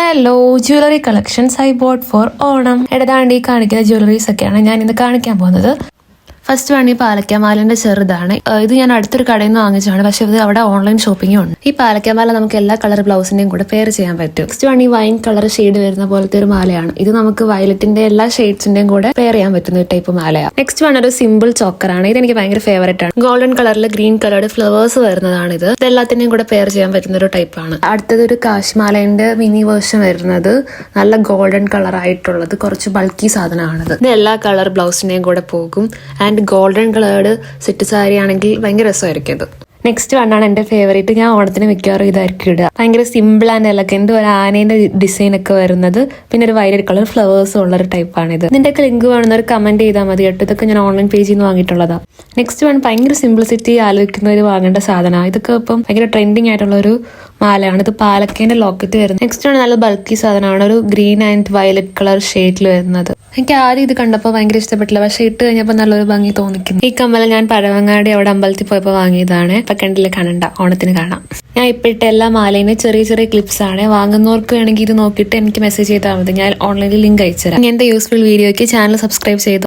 Hello, jewellery collections I bought for Onam. ഇടതാണ്ട് ഈ കാണിക്കുന്ന ജ്വല്ലറീസ് ഒക്കെയാണ് ഞാൻ ഇന്ന് കാണിക്കാൻ പോകുന്നത്. ഫസ്റ്റ് വൺ ഈ പാലക്കാമാലിന്റെ ചെറുതാണ്. ഇത് ഞാൻ അടുത്തൊരു കടയിൽ നിന്ന് വാങ്ങിച്ചതാണ്, പക്ഷെ ഇത് അവിടെ ഓൺലൈൻ ഷോപ്പിംഗും ഉണ്ട്. ഈ പാലക്കാമാല നമുക്ക് എല്ലാ കളർ ബ്ലൗസിന്റെയും കൂടെ പെയർ ചെയ്യാൻ പറ്റും. നെക്സ്റ്റ് വൺ ഈ വൈൻ കളർ ഷെയ്ഡ് വരുന്ന പോലത്തെ ഒരു മാലയാണ്. ഇത് നമുക്ക് വയലറ്റിന്റെ എല്ലാ ഷെയ്ഡ്സിന്റെയും കൂടെ പെയർ ചെയ്യാൻ പറ്റുന്ന ഒരു ടൈപ്പ് മാലയാണ്. നെക്സ്റ്റ് വൺ ഒരു സിമ്പിൾ ചോക്കറാണ്. ഇത് എനിക്ക് ഭയങ്കര ഫേവറേറ്റ് ആണ്. ഗോൾഡൻ കളറിൽ ഗ്രീൻ കളർഡ് ഫ്ലവേഴ്സ് വരുന്നതാണ്. ഇത് എല്ലാത്തിന്റെയും കൂടെ പെയർ ചെയ്യാൻ പറ്റുന്ന ഒരു ടൈപ്പാണ്. അടുത്തത് ഒരു കാശ്മാലന്റെ മിനി വേർഷൻ വരുന്നത്, നല്ല ഗോൾഡൻ കളർ ആയിട്ടുള്ളത്, കുറച്ച് ബൾക്കി സാധനമാണിത്. ഇത് എല്ലാ കളർ ബ്ലൗസിന്റെയും കൂടെ പോകും. And golden coloured set sari ആണെങ്കിൽ ഭയങ്കര രസമായിരിക്കും ഇത്. നെക്സ്റ്റ് വണ്ണാണ് എന്റെ ഫേവറേറ്റ്. ഞാൻ ഓണത്തിന് മിക്കവാറും ഇതായിരിക്കും ഇടുക. ഭയങ്കര സിമ്പിൾ ആൻഡ് എലഗന്റ്, ഒരു ആനേന്റെ ഡിസൈൻ ഒക്കെ വരുന്നത്, പിന്നെ ഒരു വയലറ്റ് കളർ ഫ്ലവേഴ്സും ഉള്ള ഒരു ടൈപ്പാണിത്. ഇതിന്റെയൊക്കെ ലിങ്ക് വേണമെന്നവർ കമന്റ് ചെയ്താൽ മതി കേട്ടോ. ഇതൊക്കെ ഞാൻ ഓൺലൈൻ പേജിൽ നിന്ന് വാങ്ങിയിട്ടുള്ളതാണ്. നെക്സ്റ്റ് വൺ ഭയങ്കര സിംപ്ലിസിറ്റി ആലോചിക്കുന്നവർ വാങ്ങേണ്ട സാധനമാണ്. ഇതൊക്കെ ഇപ്പം ഭയങ്കര ട്രെൻഡിങ് ആയിട്ടുള്ള ഒരു മാലയാണ്. ഇത് പാലക്കേന്റെ ലോക്കറ്റ് വരുന്നത്. നെക്സ്റ്റ് ആണ് നല്ല ബൾക്കി സാധനമാണ്, ഒരു ഗ്രീൻ ആൻഡ് വയലറ്റ് കളർ ഷെയ്ഡിൽ വരുന്നത്. എനിക്ക് ആദ്യം ഇത് കണ്ടപ്പോൾ ഭയങ്കര ഇഷ്ടപ്പെട്ടില്ല, പക്ഷെ ഇട്ട് കഴിഞ്ഞപ്പോൾ നല്ലൊരു ഭംഗി തോന്നിക്കുന്നു. ഈ കമ്മൽ ഞാൻ പഴവങ്ങാടി അവിടെ അമ്പലത്തിൽ പോയപ്പോൾ വാങ്ങിയതാണ്. ഇപ്പൊ കണ്ടില്ല, കാണണ്ട, ഓണത്തിന് കാണാം. ഞാൻ ഇപ്പൊ ഇട്ട എല്ലാ മാലയിലും ചെറിയ ചെറിയ ക്ലിപ്സ് ആണ്. വാങ്ങുന്നവർക്ക് വേണമെങ്കിൽ ഇത് നോക്കിയിട്ട് എനിക്ക് മെസ്സേജ് ചെയ്താൽ മതി. ഞാൻ ഓൺലൈനിൽ ലിങ്ക് അയച്ചുതരാം. ഇങ്ങനത്തെ യൂസ്ഫുൾ വീഡിയോയ്ക്ക് ചാനൽ സബ്സ്ക്രൈബ് ചെയ്തു.